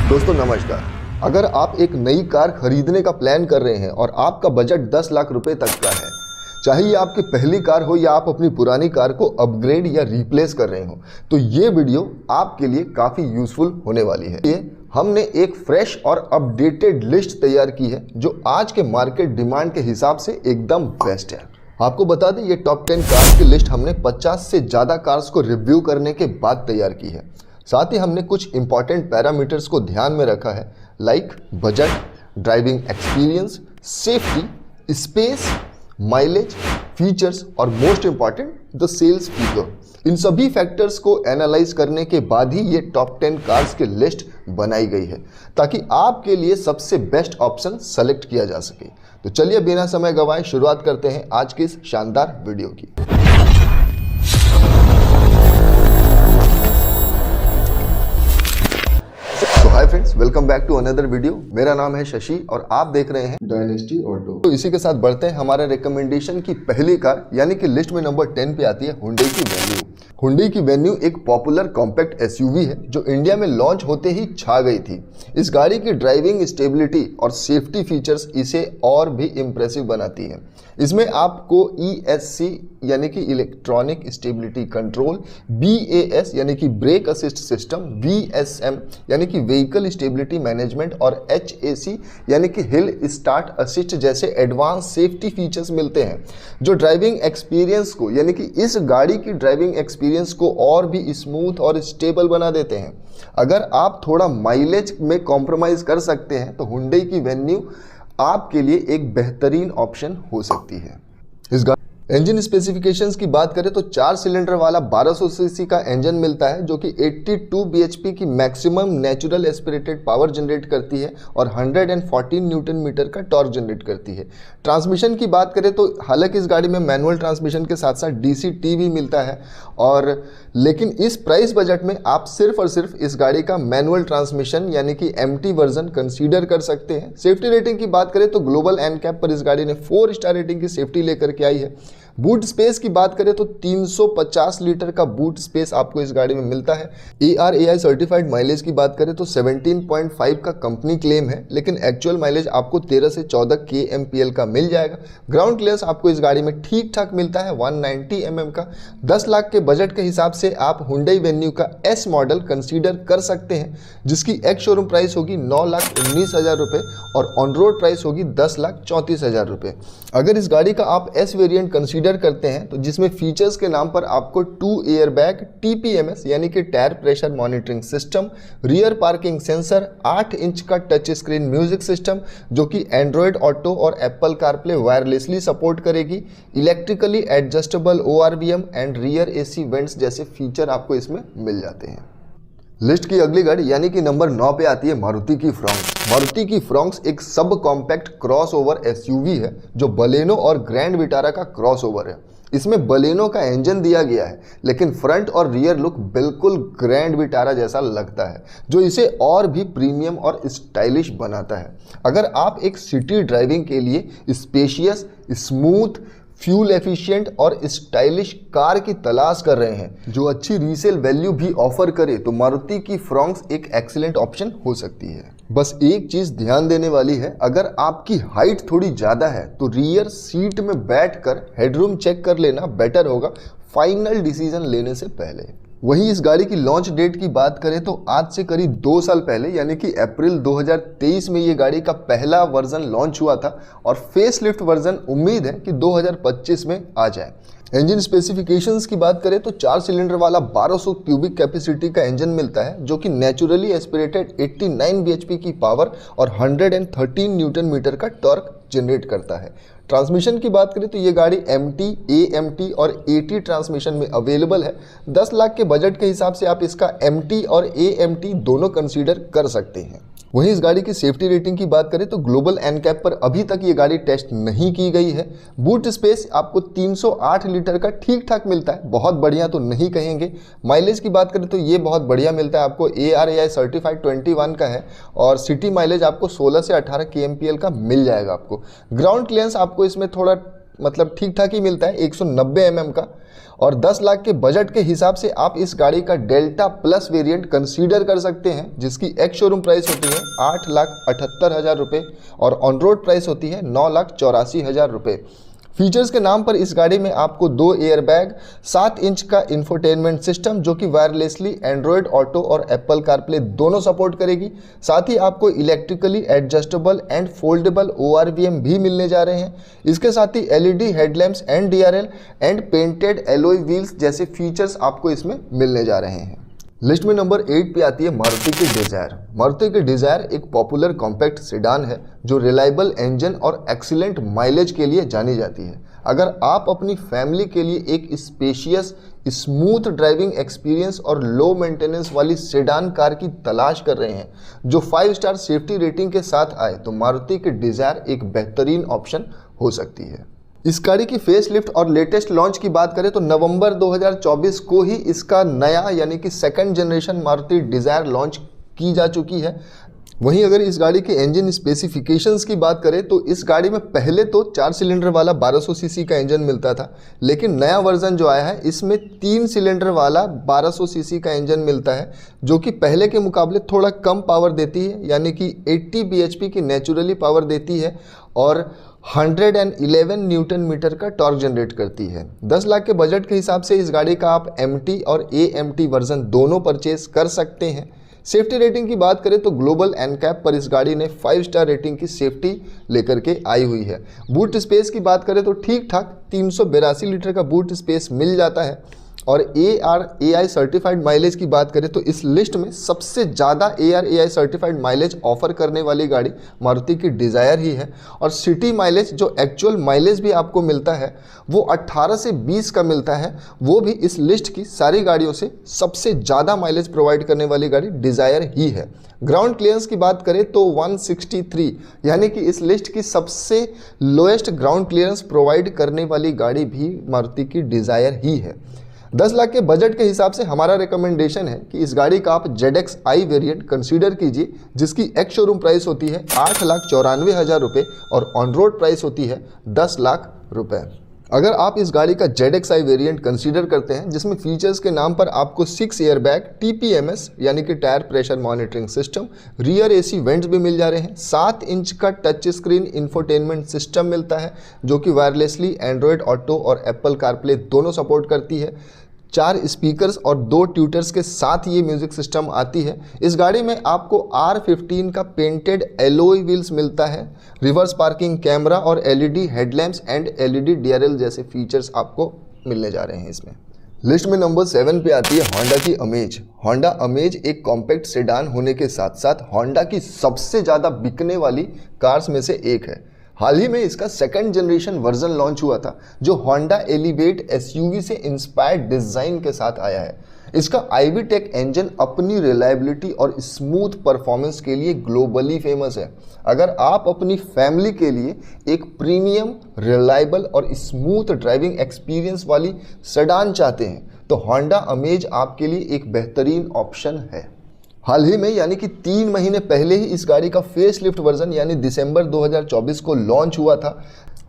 दोस्तों नमस्कार। अगर आप एक नई कार खरीदने का प्लान कर रहे हैं और आपका बजट 10 लाख रुपए तक का है, चाहे ये आपकी पहली कार हो या आप अपनी पुरानी कार को अपग्रेड या रिप्लेस कर रहे हो, तो ये वीडियो आपके लिए काफ़ी यूजफुल होने वाली है। ये हमने एक फ्रेश और अपडेटेड लिस्ट तैयार की है जो आज के मार्केट डिमांड के हिसाब से एकदम बेस्ट है। आपको बता दें, ये टॉप 10 कार्स की लिस्ट हमने 50 से ज़्यादा कार्स को रिव्यू करने के बाद तैयार की है। साथ ही हमने कुछ इंपॉर्टेंट पैरामीटर्स को ध्यान में रखा है, like budget, driving experience, safety, space, mileage, features और most important the sales figure. इन सभी फैक्टर्स को एनालाइज करने के बाद ही ये टॉप 10 कार्स की लिस्ट बनाई गई है ताकि आपके लिए सबसे बेस्ट ऑप्शन सेलेक्ट किया जा सके। तो चलिए बिना समय गवाए शुरुआत करते हैं आज की इस शानदार वीडियो की। Hi friends, welcome back to another video. मेरा नाम है शशि और आप देख रहे हैं डायनेस्टी ऑटो। तो इसी के साथ बढ़ते हैं हमारे रिकमेंडेशन की पहली कार, यानी कि लिस्ट में नंबर 10 पे आती है हुंडई की वेन्यू। हुंडई की वेन्यू एक पॉपुलर कॉम्पैक्ट एसयूवी है जो इंडिया में लॉन्च होते ही छा गई थी। इस गाड़ी की ड्राइविंग स्टेबिलिटी और सेफ्टी फीचर्स इसे और भी इम्प्रेसिव बनाती है। इसमें आपको ESC यानी कि इलेक्ट्रॉनिक स्टेबिलिटी कंट्रोल, BAS यानी कि ब्रेक असिस्ट सिस्टम, VSM यानी कि व्हीकल स्टेबिलिटी मैनेजमेंट और HAC यानी कि हिल स्टार्ट असिस्ट जैसे एडवांस सेफ्टी फीचर्स मिलते हैं जो ड्राइविंग एक्सपीरियंस को, यानी कि इस गाड़ी की ड्राइविंग एक्सपीरियंस को और भी स्मूथ और स्टेबल बना देते हैं। अगर आप थोड़ा माइलेज में कॉम्प्रोमाइज कर सकते हैं तो हुंडई की वेन्यू आपके लिए एक बेहतरीन ऑप्शन हो सकती है। इस इंजन स्पेसिफिकेशंस की बात करें तो 4 सिलेंडर वाला 1200 सीसी का इंजन मिलता है जो कि 82 bhp की maximum natural aspirated power generate करती है और 114 न्यूटन मीटर का टॉर्क जनरेट करती है। ट्रांसमिशन की बात करें तो हालांकि इस गाड़ी में मैनुअल ट्रांसमिशन के साथ साथ DCT भी मिलता है, और लेकिन इस प्राइस बजट में आप सिर्फ और सिर्फ इस गाड़ी का मैनुअल ट्रांसमिशन यानी कि MT वर्जन कंसीडर कर सकते हैं। सेफ्टी रेटिंग की बात करें तो ग्लोबल NCAP पर इस गाड़ी ने 4 स्टार रेटिंग की सेफ्टी लेकर के आई है। बूट स्पेस की बात करें तो 350 लीटर का बूट स्पेस आपको इस गाड़ी में मिलता है। ARAI सर्टिफाइड माइलेज की बात करें तो 17.5 का कंपनी क्लेम है, लेकिन एक्चुअल माइलेज आपको 13 से 14 kmpl का मिल जाएगा। ग्राउंड क्लियरेंस आपको इस गाड़ी में ठीक ठाक मिलता है 190 mm का। 10 लाख के बजट के हिसाब से आप हुंडई वेन्यू का S मॉडल कंसीडर कर सकते हैं, जिसकी एक्स शोरूम प्राइस होगी 9,19,000 रुपये और ऑन रोड प्राइस होगी 10,34,000 रुपये। अगर इस गाड़ी का आप S वेरिएंट कंसीडर करते हैं तो जिसमें फीचर्स के नाम पर आपको 2 एयरबैग, TPMS यानी कि tyre pressure monitoring system, rear parking sensor, 8 inch का टच स्क्रीन म्यूजिक सिस्टम जो कि एंड्रॉयड ऑटो और एप्पल कारप्ले वायरलेसली सपोर्ट करेगी, electrically adjustable ORVM and rear AC vents जैसे फीचर आपको इसमें मिल जाते हैं। लिस्ट की अगली गाड़ी यानी कि नंबर 9 पे आती है मारुति की फ्रॉन्क्स। मारुति की फ्रॉन्क्स एक सब कॉम्पैक्ट क्रॉसओवर SUV है जो बलेनो और ग्रैंड विटारा का क्रॉसओवर है। इसमें बलेनो का इंजन दिया गया है, लेकिन फ्रंट और रियर लुक बिल्कुल ग्रैंड विटारा जैसा लगता है, जो इसे और भी प्रीमियम और स्टाइलिश बनाता है। अगर आप एक सिटी ड्राइविंग के लिए स्पेशियस, स्मूथ, फ्यूल एफिशिएंट और स्टाइलिश कार की तलाश कर रहे हैं जो अच्छी रीसेल वैल्यू भी ऑफर करे, तो मारुति की फ्रॉन्क्स एक एक्सीलेंट ऑप्शन हो सकती है। बस एक चीज ध्यान देने वाली है, अगर आपकी हाइट थोड़ी ज़्यादा है तो रियर सीट में बैठकर हेडरूम चेक कर लेना बेटर होगा फाइनल डिसीजन लेने से पहले। वहीं इस गाड़ी की लॉन्च डेट की बात करें तो आज से करीब 2 साल पहले यानी कि अप्रैल 2023 में ये गाड़ी का पहला वर्जन लॉन्च हुआ था और फेसलिफ्ट वर्जन उम्मीद है कि 2025 में आ जाए। इंजन स्पेसिफिकेशंस की बात करें तो 4 सिलेंडर वाला 1200 क्यूबिक कैपेसिटी का इंजन मिलता है जो कि नेचुरली एस्पिरेटेड 89 bhp की पावर और 113 न्यूटन मीटर का टॉर्क जनरेट करता है। ट्रांसमिशन की बात करें तो ये गाड़ी MT, AMT और AT ट्रांसमिशन में अवेलेबल है। 10 लाख के बजट के हिसाब से आप इसका MT और AMT दोनों कंसीडर कर सकते हैं। वहीं इस गाड़ी की सेफ्टी रेटिंग की बात करें तो ग्लोबल NCAP पर अभी तक ये गाड़ी टेस्ट नहीं की गई है। बूट स्पेस आपको 308 लीटर का ठीक ठाक मिलता है, बहुत बढ़िया तो नहीं कहेंगे। माइलेज की बात करें तो ये बहुत बढ़िया मिलता है, आपको ARAI सर्टिफाइड 21 का है और सिटी माइलेज आपको 16 से 18 kmpl का मिल जाएगा। आपको ग्राउंड क्लियरेंस आपको इसमें थोड़ा मतलब ठीक ठाक ही मिलता है 190 mm का। और 10 लाख के बजट के हिसाब से आप इस गाड़ी का डेल्टा प्लस वेरिएंट कंसीडर कर सकते हैं, जिसकी एक्स शोरूम प्राइस होती है 8,78,000 रुपये और ऑन रोड प्राइस होती है 9,84,000 रुपये। फीचर्स के नाम पर इस गाड़ी में आपको 2 एयरबैग, 7 इंच का इंफोटेनमेंट सिस्टम जो कि वायरलेसली एंड्रॉयड ऑटो और एप्पल कारप्ले दोनों सपोर्ट करेगी। साथ ही आपको electrically adjustable and foldable ORVM भी मिलने जा रहे हैं। इसके साथ ही LED headlamps and DRL and painted alloy wheels जैसे फीचर्स आपको इसमें मिलने जा रहे हैं। लिस्ट में नंबर 8 पे आती है मारुति की डिज़ायर। मारुति की डिज़ायर एक पॉपुलर कॉम्पैक्ट सेडान है जो रिलायबल इंजन और एक्सीलेंट माइलेज के लिए जानी जाती है। अगर आप अपनी फैमिली के लिए एक स्पेशियस, स्मूथ ड्राइविंग एक्सपीरियंस और लो मेंटेनेंस वाली सेडान कार की तलाश कर रहे हैं जो 5 स्टार सेफ्टी रेटिंग के साथ आए, तो मारुति की डिज़ायर एक बेहतरीन ऑप्शन हो सकती है। इस गाड़ी की फेस लिफ्ट और लेटेस्ट लॉन्च की बात करें तो नवंबर 2024 को ही इसका नया यानी कि second generation Maruti desire launch की जा चुकी है। वहीं अगर इस गाड़ी के इंजन स्पेसिफिकेशंस की बात करें तो इस गाड़ी में पहले तो 4 सिलेंडर वाला 1200 सीसी का इंजन मिलता था, लेकिन नया वर्जन जो आया है इसमें 3 सिलेंडर वाला 1200 सीसी का इंजन मिलता है जो कि पहले के मुकाबले थोड़ा कम पावर देती है, यानी कि 80 bhp की नेचुरली पावर देती है और 111 न्यूटन मीटर का टॉर्क जनरेट करती है। 10 लाख के बजट के हिसाब से इस गाड़ी का आप MT और AMT वर्जन दोनों परचेज कर सकते हैं। सेफ्टी रेटिंग की बात करें तो ग्लोबल एनकैप पर इस गाड़ी ने 5 स्टार रेटिंग की सेफ्टी लेकर के आई हुई है। बूट स्पेस की बात करें तो ठीक ठाक 382 लीटर का बूट स्पेस मिल जाता है। और ARAI सर्टिफाइड माइलेज की बात करें तो इस लिस्ट में सबसे ज़्यादा ARAI सर्टिफाइड माइलेज ऑफर करने वाली गाड़ी मारुति की डिज़ायर ही है। और सिटी माइलेज जो एक्चुअल माइलेज भी आपको मिलता है वो 18 से 20 का मिलता है, वो भी इस लिस्ट की सारी गाड़ियों से सबसे ज़्यादा माइलेज प्रोवाइड करने वाली गाड़ी डिज़ायर ही है। ग्राउंड क्लियरेंस की बात करें तो 163, यानी कि इस लिस्ट की सबसे लोएस्ट ग्राउंड क्लियरेंस प्रोवाइड करने वाली गाड़ी भी मारुति की डिज़ायर ही है। 10 लाख के बजट के हिसाब से हमारा रिकमेंडेशन है कि इस गाड़ी का आप ZXi वेरिएंट कंसीडर कीजिए, जिसकी एक्स शोरूम प्राइस होती है 8,94,000 रुपये और ऑन रोड प्राइस होती है 10 लाख रुपए। अगर आप इस गाड़ी का ZXi वेरिएंट कंसीडर करते हैं जिसमें फीचर्स के नाम पर आपको 6 एयरबैग, TPMS यानी कि tyre pressure monitoring system, rear AC vents भी मिल जा रहे हैं, 7 इंच का टच स्क्रीन इंफोटेनमेंट सिस्टम मिलता है जो कि वायरलेसली एंड्रॉयड ऑटो और एप्पल कारप्ले दोनों सपोर्ट करती है, 4 स्पीकर्स और 2 ट्यूटर्स के साथ ये म्यूजिक सिस्टम आती है। इस गाड़ी में आपको R15 का पेंटेड एलॉय व्हील्स मिलता है, रिवर्स पार्किंग कैमरा और LED headlamps and LED DRL जैसे फीचर्स आपको मिलने जा रहे हैं इसमें। लिस्ट में नंबर 7 पे आती है होंडा की अमेज। होंडा अमेज एक कॉम्पैक्ट सेडान होने के साथ साथ होंडा की सबसे ज़्यादा बिकने वाली कार्स में से एक है। हाल ही में इसका सेकंड जनरेशन वर्जन लॉन्च हुआ था जो होंडा एलिवेट SUV से इंस्पायर्ड डिज़ाइन के साथ आया है। इसका IV टेक इंजन अपनी रिलायबिलिटी और स्मूथ परफॉर्मेंस के लिए ग्लोबली फेमस है। अगर आप अपनी फैमिली के लिए एक प्रीमियम, रिलायबल और स्मूथ ड्राइविंग एक्सपीरियंस वाली सेडान चाहते हैं तो होंडा अमेज आपके लिए एक बेहतरीन ऑप्शन है। हाल ही में यानी कि 3 महीने पहले ही इस गाड़ी का फेस लिफ्ट वर्जन यानी दिसंबर 2024 को लॉन्च हुआ था।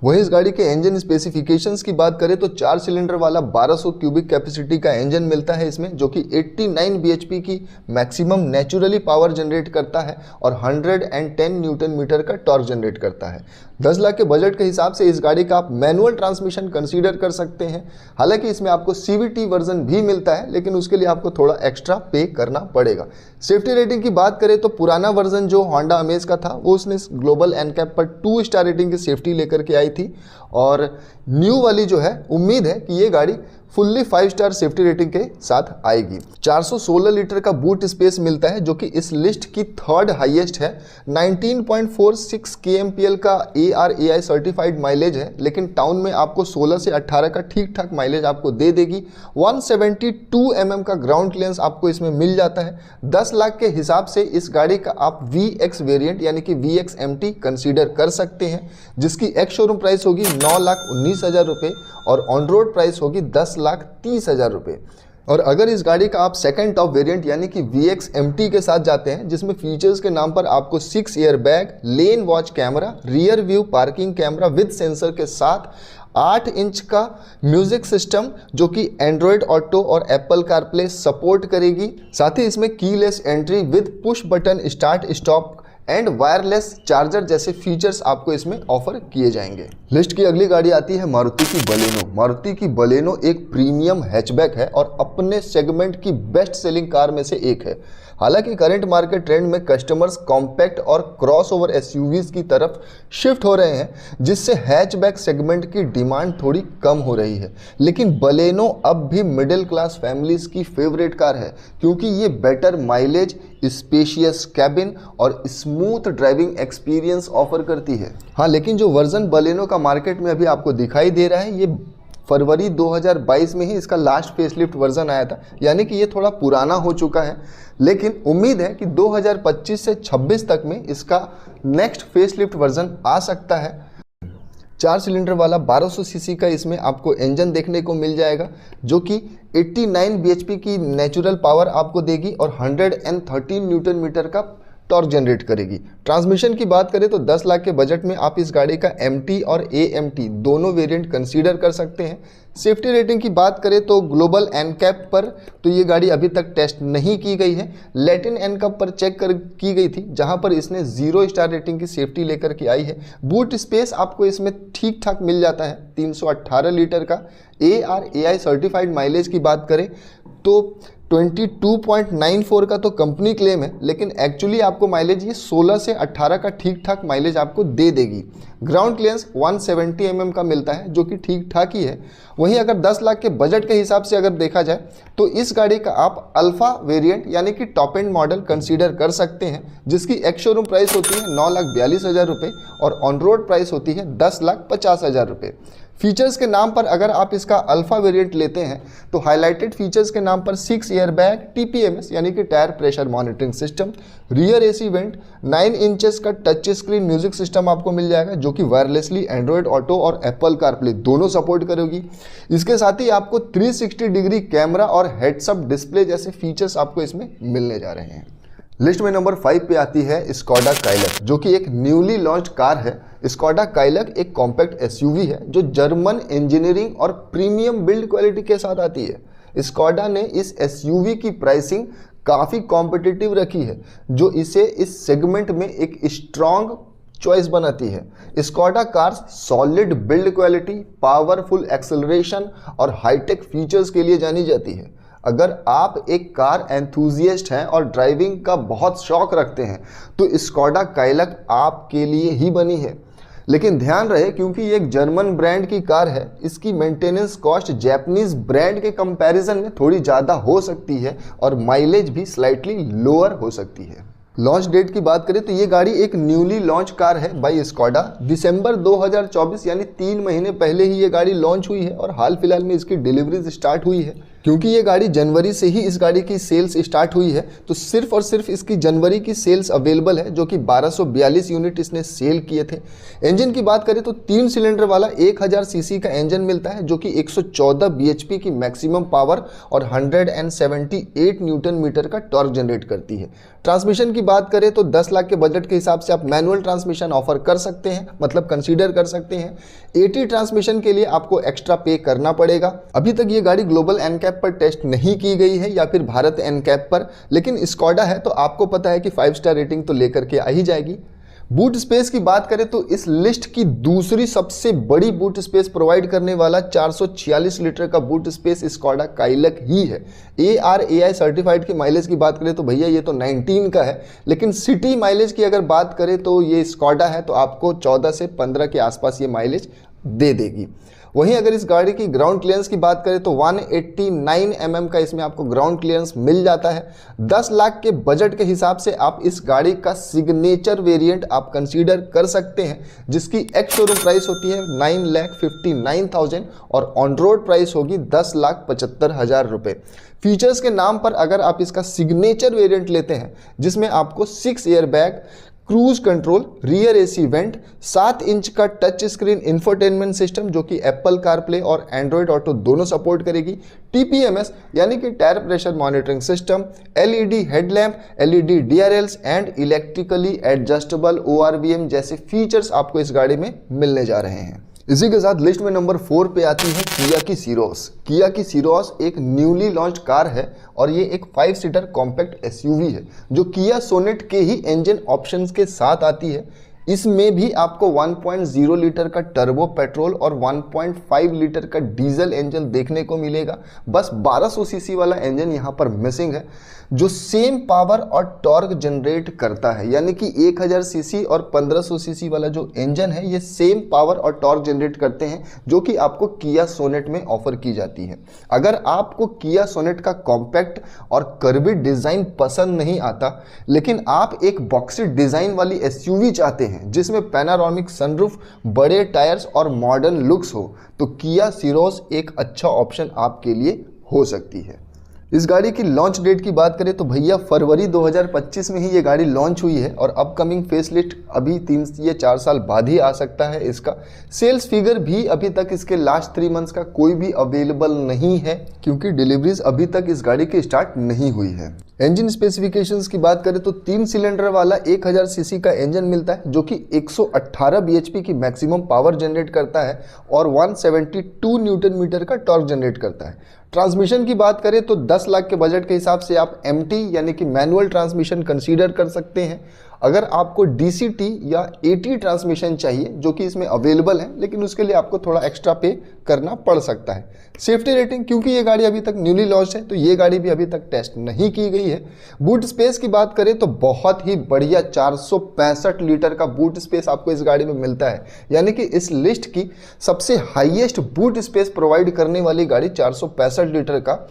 वहीं इस गाड़ी के इंजन स्पेसिफिकेशंस की बात करें तो 4 सिलेंडर वाला 1200 क्यूबिक कैपेसिटी का इंजन मिलता है इसमें, जो कि 89 bhp की मैक्सिमम नेचुरली पावर जनरेट करता है और 110 न्यूटन मीटर का टॉर्क जनरेट करता है। 10 लाख के बजट के हिसाब से इस गाड़ी का आप मैनुअल ट्रांसमिशन कंसीडर कर सकते हैं। हालांकि इसमें आपको CVT वर्जन भी मिलता है, लेकिन उसके लिए आपको थोड़ा एक्स्ट्रा पे करना पड़ेगा। सेफ्टी रेटिंग की बात करें तो पुराना वर्जन जो होंडा अमेज का था वो उसने ग्लोबल एनकैप पर 2 स्टार रेटिंग की सेफ्टी लेकर के आई थी, और न्यू वाली जो है उम्मीद है कि ये गाड़ी फुल्ली 5 स्टार सेफ्टी रेटिंग के साथ आएगी। 416 लीटर का बूट स्पेस मिलता है जो कि इस लिस्ट की 3rd हाईएस्ट है। 19.46 kmpl का ARAI सर्टिफाइड माइलेज है, लेकिन टाउन में आपको 16 से 18 का ठीक ठाक माइलेज आपको दे देगी। 172 mm का ग्राउंड क्लियरेंस आपको इसमें मिल जाता है। 10 लाख के हिसाब से इस गाड़ी का आप VX वेरिएंट यानी कि VXMT कंसीडर कर सकते हैं, जिसकी एक्स शोरूम प्राइस होगी 9,19,000 रुपये और ऑन रोड प्राइस होगी 10,30,000 रुपये। और अगर इस गाड़ी का आप सेकंड टॉप वेरिएंट यानी कि VXMT के साथ जाते हैं, जिसमें फीचर्स के नाम पर आपको 6 airbag, lane watch camera, rear view parking camera with sensor के साथ 8 इंच का म्यूजिक सिस्टम जो कि एंड्रॉयड ऑटो और एप्पल कारप्ले सपोर्ट करेगी। साथ ही इसमें keyless entry with push button start stop and wireless charger जैसे फीचर्स आपको इसमें ऑफर किए जाएंगे। लिस्ट की अगली गाड़ी आती है मारुति की बलेनो। मारुति की बलेनो एक प्रीमियम हैचबैक है और अपने सेगमेंट की बेस्ट सेलिंग कार में से एक है। हालांकि करंट मार्केट ट्रेंड में कस्टमर्स कॉम्पैक्ट और क्रॉसओवर एसयूवीज की तरफ शिफ्ट हो रहे हैं, जिससे हैचबैक सेगमेंट की डिमांड थोड़ी कम हो रही है। लेकिन बलेनो अब भी मिडिल क्लास फैमिलीज की फेवरेट कार है, क्योंकि ये बेटर माइलेज, स्पेशियस कैबिन और स्मूथ ड्राइविंग एक्सपीरियंस ऑफर करती है। हाँ, लेकिन जो वर्जन बलेनो का मार्केट में अभी आपको दिखाई दे रहा है, ये फरवरी 2022 में ही इसका लास्ट फेसलिफ्ट वर्जन आया था, यानी कि ये थोड़ा पुराना हो चुका है। लेकिन उम्मीद है कि 2025 से 26 तक में इसका नेक्स्ट फेसलिफ्ट वर्जन आ सकता है। 4 सिलेंडर वाला 1200 सीसी का इसमें आपको इंजन देखने को मिल जाएगा, जो कि 89 bhp की नेचुरल पावर आपको देगी और 113 न्यूटन मीटर का टॉर्क जनरेट करेगी। ट्रांसमिशन की बात करें तो 10 लाख के बजट में आप इस गाड़ी का MT और AMT दोनों वेरिएंट कंसीडर कर सकते हैं। सेफ्टी रेटिंग की बात करें तो ग्लोबल एनकैप पर तो ये गाड़ी अभी तक टेस्ट नहीं की गई है। लैटिन एनकैप पर चेक की गई थी, जहां पर इसने 0 स्टार रेटिंग की सेफ्टी लेकर के आई है। बूट स्पेस आपको इसमें ठीक ठाक मिल जाता है, 318 लीटर का। ARAI सर्टिफाइड माइलेज की बात करें तो 22.94 का तो कंपनी क्लेम है, लेकिन एक्चुअली आपको माइलेज ये 16 से 18 का ठीक ठाक माइलेज आपको दे देगी। ग्राउंड क्लियरेंस 170 mm का मिलता है, जो कि ठीक ठाक ही है। वहीं अगर 10 लाख के बजट के हिसाब से अगर देखा जाए तो इस गाड़ी का आप अल्फा वेरिएंट यानी कि टॉप एंड मॉडल कंसीडर कर सकते हैं, जिसकी एक्स शोरूम प्राइस होती है 9,42,000 रुपये और ऑन रोड प्राइस होती है 10,50,000 रुपये। फीचर्स के नाम पर अगर आप इसका अल्फा वेरिएंट लेते हैं तो हाईलाइटेड फीचर्स के नाम पर 6 एयरबैग, TPMS यानी कि tyre pressure monitoring system, rear AC went, 9 inches का टच स्क्रीन म्यूजिक सिस्टम आपको मिल जाएगा, जो कि वायरलेसली एंड्रॉयड ऑटो और एप्पल कारप्ले दोनों सपोर्ट करेगी। इसके साथ ही आपको 360 डिग्री कैमरा और हेड्सअप डिस्प्ले जैसे फीचर्स आपको इसमें मिलने जा रहे हैं। लिस्ट में नंबर 5 पे आती है स्कोडा काइलक, जो कि एक न्यूली लॉन्च कार है। स्कोडा काइलक एक कॉम्पैक्ट SUV है जो जर्मन इंजीनियरिंग और प्रीमियम बिल्ड क्वालिटी के साथ आती है। स्कोडा ने इस SUV की प्राइसिंग काफ़ी कॉम्पिटिटिव रखी है, जो इसे इस सेगमेंट में एक स्ट्रॉन्ग चॉइस बनाती है। Skoda cars solid build quality, powerful acceleration और हाईटेक फीचर्स के लिए जानी जाती है। अगर आप एक कार एंथुजियास्ट हैं और ड्राइविंग का बहुत शौक रखते हैं तो स्कोडा काइलक आपके लिए ही बनी है। लेकिन ध्यान रहे, क्योंकि ये एक जर्मन ब्रांड की कार है, इसकी मेंटेनेंस कॉस्ट जैपनीज ब्रांड के कंपैरिजन में थोड़ी ज़्यादा हो सकती है और माइलेज भी स्लाइटली लोअर हो सकती है। लॉन्च डेट की बात करें तो ये गाड़ी एक न्यूली लॉन्च कार है बाय स्कोडा। दिसंबर 2024 यानी 3 महीने पहले ही ये गाड़ी लॉन्च हुई है और हाल फिलहाल में इसकी डिलीवरीज स्टार्ट हुई है। क्योंकि ये गाड़ी जनवरी से ही इस गाड़ी की सेल्स स्टार्ट हुई है, तो सिर्फ और सिर्फ इसकी जनवरी की सेल्स अवेलेबल है, जो कि 1242 यूनिट इसने सेल किए थे। इंजन की बात करें तो 3 सिलेंडर वाला 1000 सीसी का इंजन मिलता है, जो कि 114 bhp की मैक्सिमम पावर और 178 न्यूटन मीटर का टॉर्क जनरेट करती है। ट्रांसमिशन की बात करें तो 10 लाख के बजट के हिसाब से आप मैनुअल ट्रांसमिशन ऑफर कर सकते हैं, मतलब कंसीडर कर सकते हैं। 80 ट्रांसमिशन के लिए आपको एक्स्ट्रा पे करना पड़ेगा। अभी तक ये गाड़ी ग्लोबल एनकैप पर टेस्ट नहीं की गई है या फिर भारत एनकैप पर, लेकिन स्कोडा है तो आपको पता है कि 5 स्टार रेटिंग तो लेकर के आ ही जाएगी। बूट स्पेस की बात करें तो इस लिस्ट की दूसरी सबसे बड़ी बूट स्पेस प्रोवाइड करने वाला 446 लीटर का बूट स्पेस स्कोडा काइलक ही है। ARAI सर्टिफाइड की माइलेज की बात करें तो भैया ये तो 19 का है, लेकिन सिटी माइलेज की अगर बात करें तो ये स्कोडा है तो आपको 14 से 15 के आसपास ये माइलेज दे देगी। वहीं अगर इस गाड़ी की ग्राउंड क्लियरेंस की बात करें तो 189 mm का इसमें आपको ग्राउंड क्लियरेंस मिल जाता है। 10 लाख के बजट के हिसाब से आप इस गाड़ी का सिग्नेचर वेरिएंट आप कंसीडर कर सकते हैं, जिसकी एक्स शोरूम प्राइस होती है 9,59,000 और ऑन रोड प्राइस होगी 10,75,000 रुपये। फीचर्स के नाम पर अगर आप इसका सिग्नेचर वेरिएंट लेते हैं, जिसमें आपको 6 airbag, cruise control, rear AC went, 7 inch का टच स्क्रीन इंफोटेनमेंट सिस्टम जो कि एप्पल कारप्ले और एंड्रॉयड ऑटो दोनों सपोर्ट करेगी, TPMS यानी कि tyre pressure monitoring system, LED headlamp, LED DRLs and electrically adjustable ORVM जैसे फीचर्स आपको इस गाड़ी में मिलने जा रहे हैं। इसी के साथ लिस्ट में नंबर 4 पे आती है किया की सीरोस। किया की सीरोस एक न्यूली लॉन्च कार है और ये एक 5 सीटर कॉम्पैक्ट एसयूवी है जो किया सोनेट के ही इंजन ऑप्शंस के साथ आती है। इसमें भी आपको 1.0 लीटर का टर्बो पेट्रोल और 1.5 लीटर का डीजल इंजन देखने को मिलेगा। बस 1200 सीसी वाला इंजन यहाँ पर मिसिंग है जो सेम पावर और टॉर्क जनरेट करता है, यानी कि 1000 सीसी और 1500 सीसी वाला जो इंजन है ये सेम पावर और टॉर्क जनरेट करते हैं जो कि आपको किया सोनेट में ऑफर की जाती है। अगर आपको किया सोनेट का कॉम्पैक्ट और कर्वी डिज़ाइन पसंद नहीं आता लेकिन आप एक बॉक्सी डिज़ाइन वाली एसयूवी चाहते हैं जिसमें पैनारोमिक सनरूफ, बड़े टायर्स और मॉडर्न लुक्स हो तो किया सीरोस एक अच्छा ऑप्शन आपके लिए हो सकती है। इस गाड़ी की लॉन्च डेट की बात करें तो भैया फरवरी 2025 में ही ये गाड़ी लॉन्च हुई है और अपकमिंग फेसलिफ्ट अभी 3 या 4 साल बाद ही आ सकता है। इसका सेल्स फिगर भी अभी तक इसके लास्ट 3 मंथ्स का कोई भी अवेलेबल नहीं है क्योंकि डिलीवरीज अभी तक इस गाड़ी की स्टार्ट नहीं हुई है। इंजन स्पेसिफिकेशंस की बात करें तो 3 सिलेंडर वाला 1000 सीसी का इंजन मिलता है जो कि 118 bhp की मैक्सिमम पावर जनरेट करता है और 172 न्यूटन मीटर का टॉर्क जनरेट करता है। ट्रांसमिशन की बात करें तो 10 लाख के बजट के हिसाब से आप एमटी यानी कि मैनुअल ट्रांसमिशन कंसीडर कर सकते हैं। अगर आपको डीसीटी या एटी ट्रांसमिशन चाहिए जो कि इसमें अवेलेबल है लेकिन उसके लिए आपको थोड़ा एक्स्ट्रा पे करना पड़ सकता है। सेफ्टी रेटिंग, क्योंकि ये गाड़ी अभी तक न्यूली लॉन्च है तो ये गाड़ी भी अभी तक टेस्ट नहीं की गई है। बूट स्पेस की बात करें तो बहुत ही बढ़िया 465 लीटर का बूट स्पेस आपको इस गाड़ी में मिलता है, यानी कि इस लिस्ट की सबसे हाईएस्ट बूट स्पेस प्रोवाइड करने वाली गाड़ी 465 लीटर का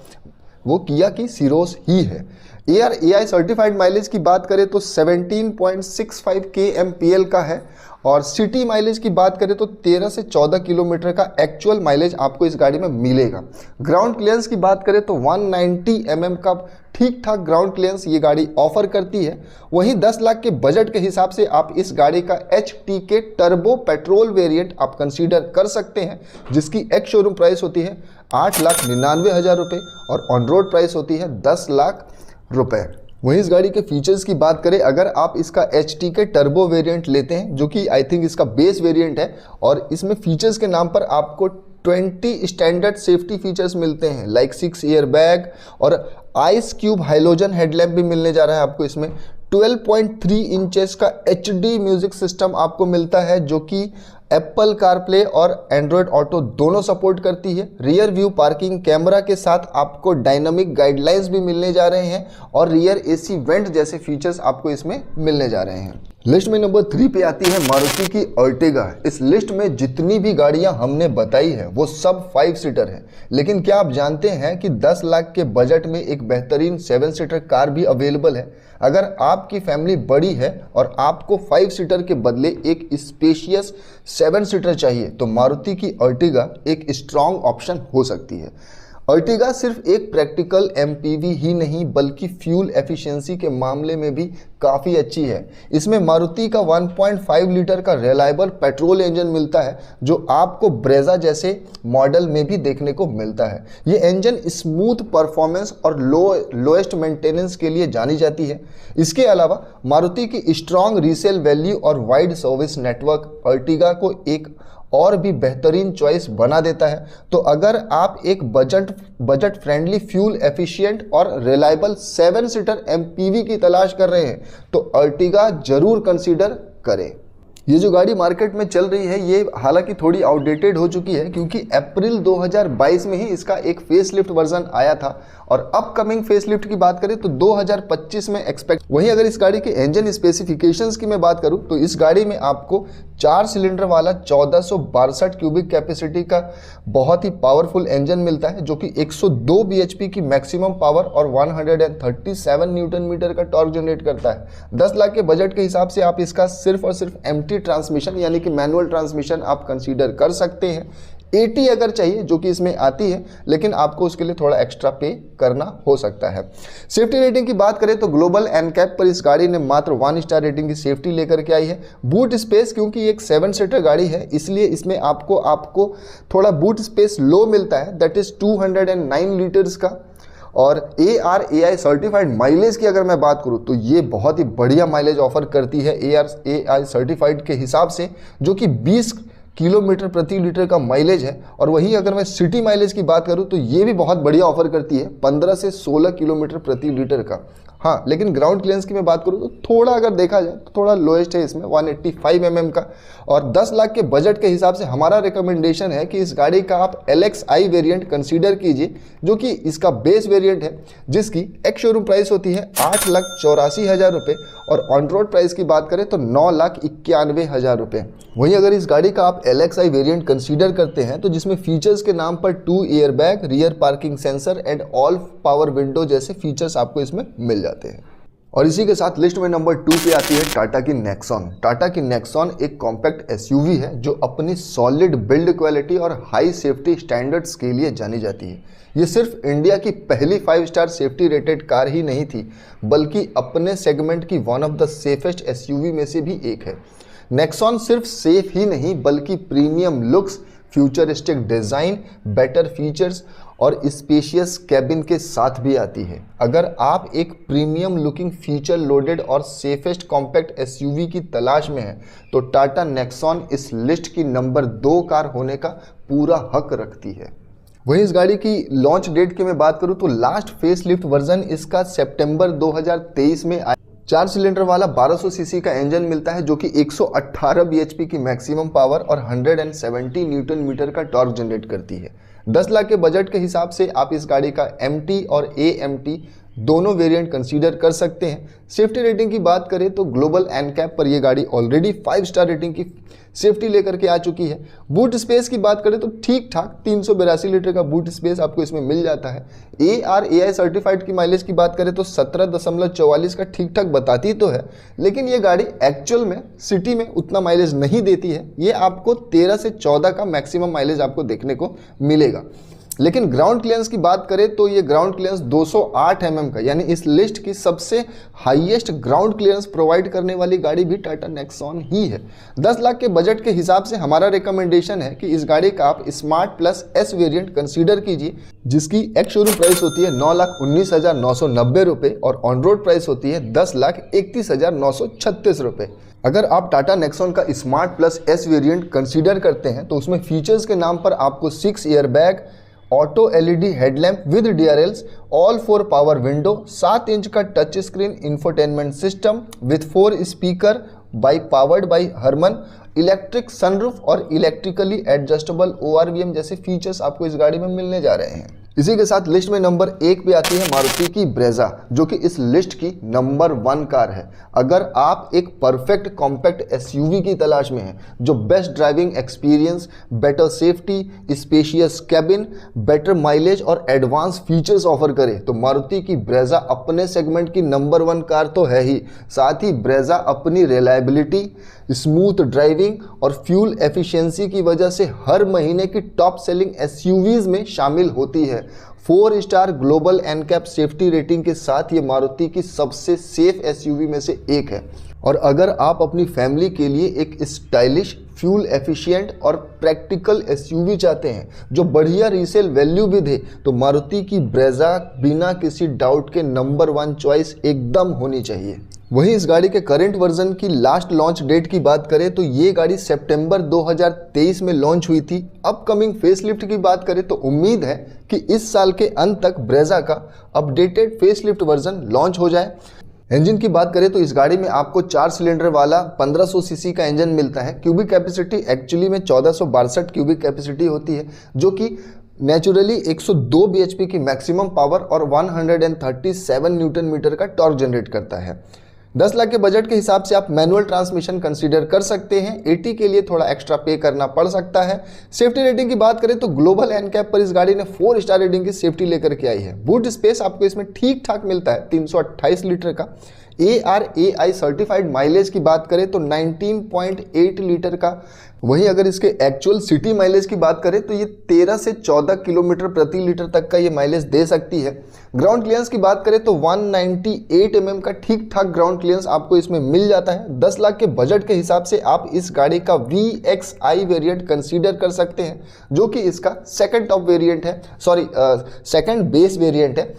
वो किया की सीरोस ही है। ARAI सर्टिफाइड माइलेज की बात करें तो 17.65 kmpl का है और सिटी माइलेज की बात करें तो 13 से 14 किलोमीटर का एक्चुअल माइलेज आपको इस गाड़ी में मिलेगा। ग्राउंड क्लियरेंस की बात करें तो 190 mm का ठीक ठाक ग्राउंड क्लियरेंस ये गाड़ी ऑफर करती है। वहीं 10 लाख के बजट के हिसाब से आप इस गाड़ी का HTK टर्बो पेट्रोल वेरिएंट आप कंसीडर कर सकते हैं जिसकी एक्स शोरूम प्राइस होती है 8,99,000 रुपये और ऑन रोड प्राइस होती है 10 लाख रुपए। वहीं इस गाड़ी के फीचर्स की बात करें, अगर आप इसका HTK टर्बो वेरिएंट लेते हैं जो कि आई थिंक इसका बेस वेरिएंट है और इसमें फीचर्स के नाम पर आपको 20 स्टैंडर्ड सेफ्टी फीचर्स मिलते हैं लाइक 6 एयर बैग और आइस क्यूब हाइलोजन हेडलैम्प भी मिलने जा रहा है आपको। इसमें 12.3 इंचेस का HD म्यूजिक सिस्टम आपको मिलता है जो कि एप्पल कारप्ले और एंड्रॉयड ऑटो दोनों सपोर्ट करती है। रियर व्यू पार्किंग कैमरा के साथ आपको डायनामिक गाइडलाइंस भी मिलने जा रहे हैं और रियर AC वेंट जैसे फीचर्स आपको इसमें मिलने जा रहे हैं। लिस्ट में नंबर 3 पे आती है मारुति की अर्टिगा। इस लिस्ट में जितनी भी गाड़ियां हमने बताई है वो सब 5 सीटर है, लेकिन क्या आप जानते हैं कि 10 लाख के बजट में एक बेहतरीन 7 सीटर कार भी अवेलेबल है। अगर आपकी फैमिली बड़ी है और आपको 5 सीटर के बदले एक स्पेशियस 7 सीटर चाहिए तो मारुति की अर्टिगा एक स्ट्रॉन्ग ऑप्शन हो सकती है। अर्टिगा सिर्फ एक प्रैक्टिकल MPV ही नहीं बल्कि फ्यूल एफिशिएंसी के मामले में भी काफ़ी अच्छी है। इसमें मारुति का 1.5 लीटर का रिलायबल पेट्रोल इंजन मिलता है जो आपको ब्रेजा जैसे मॉडल में भी देखने को मिलता है। ये इंजन स्मूथ परफॉर्मेंस और लोएस्ट मेंटेनेंस के लिए जानी जाती है। इसके अलावा मारुति की स्ट्रॉन्ग रीसेल वैल्यू और वाइड सर्विस नेटवर्क अर्टिगा को एक और भी बेहतरीन चॉइस बना देता है। तो अगर आप एक बजट फ्रेंडली फ्यूल एफिशिएंट और रिलायबल 7 सीटर MPV की तलाश कर रहे हैं तो अर्टिगा जरूर कंसीडर करें। ये जो गाड़ी मार्केट में चल रही है ये हालांकि थोड़ी आउटडेटेड हो चुकी है क्योंकि अप्रैल 2022 में ही इसका एक फेसलिफ्ट वर्जन आया था और अपकमिंग फेसलिफ्ट की बात करें तो 2025 में एक्सपेक्ट। वहीं अगर इस गाड़ी के इंजन स्पेसिफिकेशंस की मैं बात करूं तो इस गाड़ी में आपको 4 सिलेंडर वाला 1462 क्यूबिक कैपेसिटी का बहुत ही पावरफुल इंजन मिलता है जो कि 102 bhp की मैक्सिमम पावर और 137 न्यूटन मीटर का टॉर्क जनरेट करता है। 10 लाख के बजट के हिसाब से आप इसका सिर्फ और सिर्फ एमटी ट्रांसमिशन यानी कि मैनुअल ट्रांसमिशन आप कंसीडर कर सकते हैं। 80 अगर चाहिए जो कि इसमें आती है लेकिन आपको उसके लिए थोड़ा एक्स्ट्रा पे करना हो सकता है। सेफ्टी रेटिंग की बात करें तो ग्लोबल एनकैप पर इस गाड़ी ने मात्र 1 स्टार रेटिंग की सेफ्टी लेकर के आई है। बूट स्पेस, क्योंकि एक 7 सीटर गाड़ी है इसलिए इसमें आपको थोड़ा बूट स्पेस लो मिलता है, दैट इज 209 लीटर्स का। और ARAI सर्टिफाइड माइलेज की अगर मैं बात करूं तो ये बहुत ही बढ़िया माइलेज ऑफर करती है ARAI सर्टिफाइड के हिसाब से, जो कि 20 किलोमीटर प्रति लीटर का माइलेज है। और वहीं अगर मैं सिटी माइलेज की बात करूं तो ये भी बहुत बढ़िया ऑफर करती है, 15 से 16 किलोमीटर प्रति लीटर का। हाँ, लेकिन ग्राउंड क्लियरेंस की मैं बात करूं तो थोड़ा अगर देखा जाए तो थोड़ा लोएस्ट है इसमें 185 mm का। और 10 लाख के बजट के हिसाब से हमारा रिकमेंडेशन है कि इस गाड़ी का आप LXi वेरिएंट कंसीडर कीजिए, जो कि इसका बेस वेरिएंट है, जिसकी एक्स शोरूम प्राइस होती है 8,84,000 रुपये और ऑन रोड प्राइस की बात करें तो 9,91,000 रुपये। वहीं अगर इस गाड़ी का आप LXi वेरिएंट कंसीडर करते हैं तो जिसमें फीचर्स के नाम पर 2 airbag, rear parking sensor and all power window जैसे फीचर्स आपको इसमें मिल जाते हैं। और इसी के साथ लिस्ट में नंबर 2 पे आती है टाटा की नेक्सॉन। टाटा की नेक्सॉन एक कॉम्पैक्ट SUV है जो अपनी सॉलिड बिल्ड क्वालिटी और हाई सेफ्टी स्टैंडर्ड्स के लिए जानी जाती है। ये सिर्फ इंडिया की पहली 5 स्टार सेफ्टी रेटेड कार ही नहीं थी, बल्कि अपने सेगमेंट की one of the safest SUV में से भी एक है। नेक्सॉन सिर्फ सेफ ही नहीं बल्कि premium looks, futuristic design, better features और स्पेशियस कैबिन के साथ भी आती है। अगर आप एक प्रीमियम लुकिंग फीचर लोडेड और सेफेस्ट कॉम्पैक्ट SUV की तलाश में हैं तो टाटा नेक्सॉन इस लिस्ट की नंबर 2 कार होने का पूरा हक रखती है। वहीं इस गाड़ी की लॉन्च डेट की मैं बात करूं तो लास्ट फेसलिफ्ट वर्जन इसका सितंबर 2023 में आया। 4 सिलेंडर वाला 1200 सीसी का इंजन मिलता है जो कि 118 bhp की मैक्सिमम पावर और 170 न्यूटन मीटर का टॉर्क जनरेट करती है। 10 लाख के बजट के हिसाब से आप इस गाड़ी का MT और AMT दोनों वेरिएंट कंसीडर कर सकते हैं। सेफ्टी रेटिंग की बात करें तो ग्लोबल एनकैप पर यह गाड़ी ऑलरेडी 5 स्टार रेटिंग की सेफ्टी लेकर के आ चुकी है। बूट स्पेस की बात करें तो ठीक ठाक 382 लीटर का बूट स्पेस आपको इसमें मिल जाता है। ARAI सर्टिफाइड की माइलेज की बात करें तो 17.44 का ठीक ठाक बताती तो है, लेकिन ये गाड़ी एक्चुअल में सिटी में उतना माइलेज नहीं देती है। ये आपको 13 से 14 का मैक्सिमम माइलेज आपको देखने को मिलेगा। लेकिन ग्राउंड क्लियरेंस की बात करें तो ये ग्राउंड क्लियरेंस 208 mm का, यानी इस लिस्ट की सबसे हाईएस्ट ग्राउंड क्लियरेंस प्रोवाइड करने वाली गाड़ी भी टाटा नेक्सॉन ही है। 10 लाख के बजट के हिसाब से हमारा रिकमेंडेशन है कि इस गाड़ी का आप smart plus S variant consider कीजिए, जिसकी एक्स शोरूम प्राइस होती है 9,19,990 रुपये और ऑन रोड प्राइस होती है 10,31,936 रुपये। अगर आप टाटा नेक्सॉन का smart plus S variant consider करते हैं तो उसमें फीचर्स के नाम पर आपको 6 airbag, auto LED headlamp with DRLs, all 4 power window, 7 inch का touch screen infotainment system with 4 speaker powered by Harman, electric sunroof और इलेक्ट्रिकली एडजस्टेबल ORVM जैसे फीचर्स आपको इस गाड़ी में मिलने जा रहे हैं। इसी के साथ लिस्ट में नंबर 1 पे आती है मारुति की ब्रेजा, जो कि इस लिस्ट की नंबर 1 कार है। अगर आप एक परफेक्ट कॉम्पैक्ट SUV की तलाश में हैं जो best driving experience, better safety, spacious cabin, better mileage और एडवांस फीचर्स ऑफर करे तो मारुति की ब्रेजा अपने सेगमेंट की नंबर 1 कार तो है ही, साथ ही ब्रेजा अपनी रिलायबिलिटी, स्मूथ ड्राइविंग और फ्यूल एफिशिएंसी की वजह से हर महीने की टॉप सेलिंग SUVs में शामिल होती है। 4 star global NCAP safety rating के साथ ये मारुति की सबसे सेफ SUV में से एक है। और अगर आप अपनी फैमिली के लिए एक स्टाइलिश, फ्यूल एफिशिएंट और प्रैक्टिकल SUV चाहते हैं जो बढ़िया रीसेल वैल्यू भी दे तो मारुति की ब्रेजा बिना किसी डाउट के नंबर 1 चॉइस एकदम होनी चाहिए। वहीं इस गाड़ी के करंट वर्जन की लास्ट लॉन्च डेट की बात करें तो ये गाड़ी सितंबर 2023 में लॉन्च हुई थी। अपकमिंग फेसलिफ्ट की बात करें तो उम्मीद है कि इस साल के अंत तक ब्रेजा का अपडेटेड फेसलिफ्ट वर्जन लॉन्च हो जाए। इंजन की बात करें तो इस गाड़ी में आपको 4 सिलेंडर वाला 1500 सीसी का इंजन मिलता है। क्यूबिक कैपेसिटी एक्चुअली में 1462 क्यूबिक कैपेसिटी होती है, जो कि नेचुरली 102 bhp की मैक्सिमम पावर और 137 न्यूटन मीटर का टॉर्क जनरेट करता है। 10 लाख के बजट के हिसाब से आप मैनुअल ट्रांसमिशन कंसीडर कर सकते हैं। 80 के लिए थोड़ा एक्स्ट्रा पे करना पड़ सकता है। सेफ्टी रेटिंग की बात करें तो ग्लोबल एनकैप पर इस गाड़ी ने 4 स्टार रेटिंग की सेफ्टी लेकर के आई है। बूट स्पेस आपको इसमें ठीक ठाक मिलता है 328 लीटर का। ARAI सर्टिफाइड माइलेज की बात करें तो 19.8 लीटर का। वहीं अगर इसके एक्चुअल सिटी माइलेज की बात करें तो ये 13 से 14 किलोमीटर प्रति लीटर तक का ये माइलेज दे सकती है। ग्राउंड क्लियरेंस की बात करें तो 198 mm का ठीक ठाक ग्राउंड क्लियरेंस आपको इसमें मिल जाता है। 10 लाख के बजट के हिसाब से आप इस गाड़ी का VXi वेरिएंट कंसीडर कर सकते हैं, जो कि इसका सेकंड टॉप वेरिएंट है, सेकंड बेस वेरिएंट है,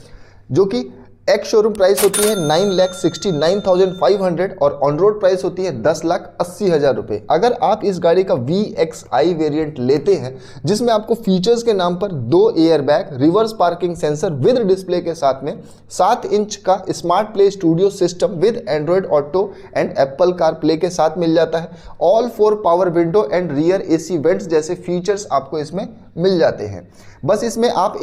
जो कि एक्स शोरूम प्राइस होती है 9,69,500 और ऑन रोड प्राइस होती है 10,80,000 रुपए। अगर आप इस गाड़ी का VXI वेरिएंट लेते हैं जिसमें आपको फीचर्स के नाम पर 2 air bag, reverse parking sensor with display के साथ में 7 इंच का smart play studio system with Android auto and Apple car play के साथ मिल जाता है, all 4 power window and rear AC vents जैसे फीचर्स आपको इसमें मिल जाते हैं। बस इसमें आप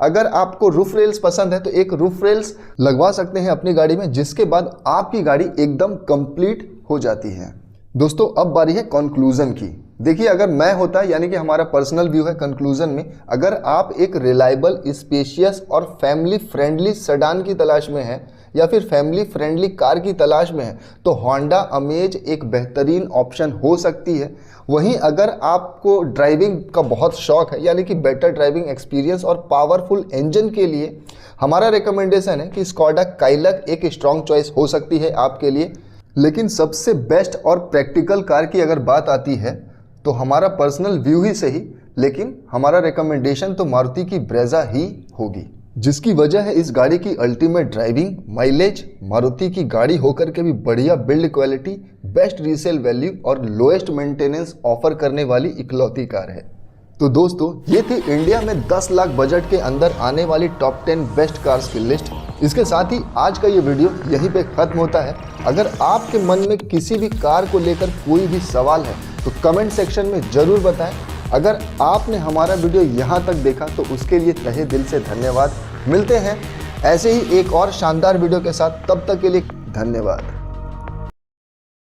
अगर आपको रूफ रेल्स पसंद है तो एक रूफ रेल्स लगवा सकते हैं अपनी गाड़ी में, जिसके बाद आपकी गाड़ी एकदम कंप्लीट हो जाती है। दोस्तों अब बारी है कंक्लूजन की। देखिए, अगर मैं होता, यानी कि हमारा पर्सनल व्यू है कंक्लूजन में, अगर आप एक रिलायबल, स्पेशियस और फैमिली फ्रेंडली सेडान की तलाश में हैं या फिर फैमिली फ्रेंडली कार की तलाश में है तो होंडा अमेज एक बेहतरीन ऑप्शन हो सकती है। वहीं अगर आपको ड्राइविंग का बहुत शौक है, यानी कि बेटर ड्राइविंग एक्सपीरियंस और पावरफुल इंजन के लिए हमारा रिकमेंडेशन है कि स्कोडा काइलक एक स्ट्रॉन्ग चॉइस हो सकती है आपके लिए। लेकिन सबसे बेस्ट और प्रैक्टिकल कार की अगर बात आती है तो हमारा पर्सनल व्यू ही सही, लेकिन हमारा रिकमेंडेशन तो मारुति की ब्रेजा ही होगी, जिसकी वजह है इस गाड़ी की अल्टीमेट ड्राइविंग, माइलेज, मारुति की गाड़ी होकर के भी बढ़िया build quality, best resale value और लोएस्ट मेंटेनेंस ऑफर करने वाली इकलौती कार है। तो दोस्तों ये थी इंडिया में 10 लाख बजट के अंदर आने वाली टॉप 10 बेस्ट कार्स की लिस्ट। इसके साथ ही आज का ये वीडियो यहीं पे खत्म होता है। अगर आपके मन में किसी भी कार को लेकर कोई भी सवाल है तो कमेंट सेक्शन में ज़रूर बताएं। अगर आपने हमारा वीडियो यहाँ तक देखा तो उसके लिए तहे दिल से धन्यवाद। मिलते हैं ऐसे ही एक और शानदार वीडियो के साथ, तब तक के लिए धन्यवाद।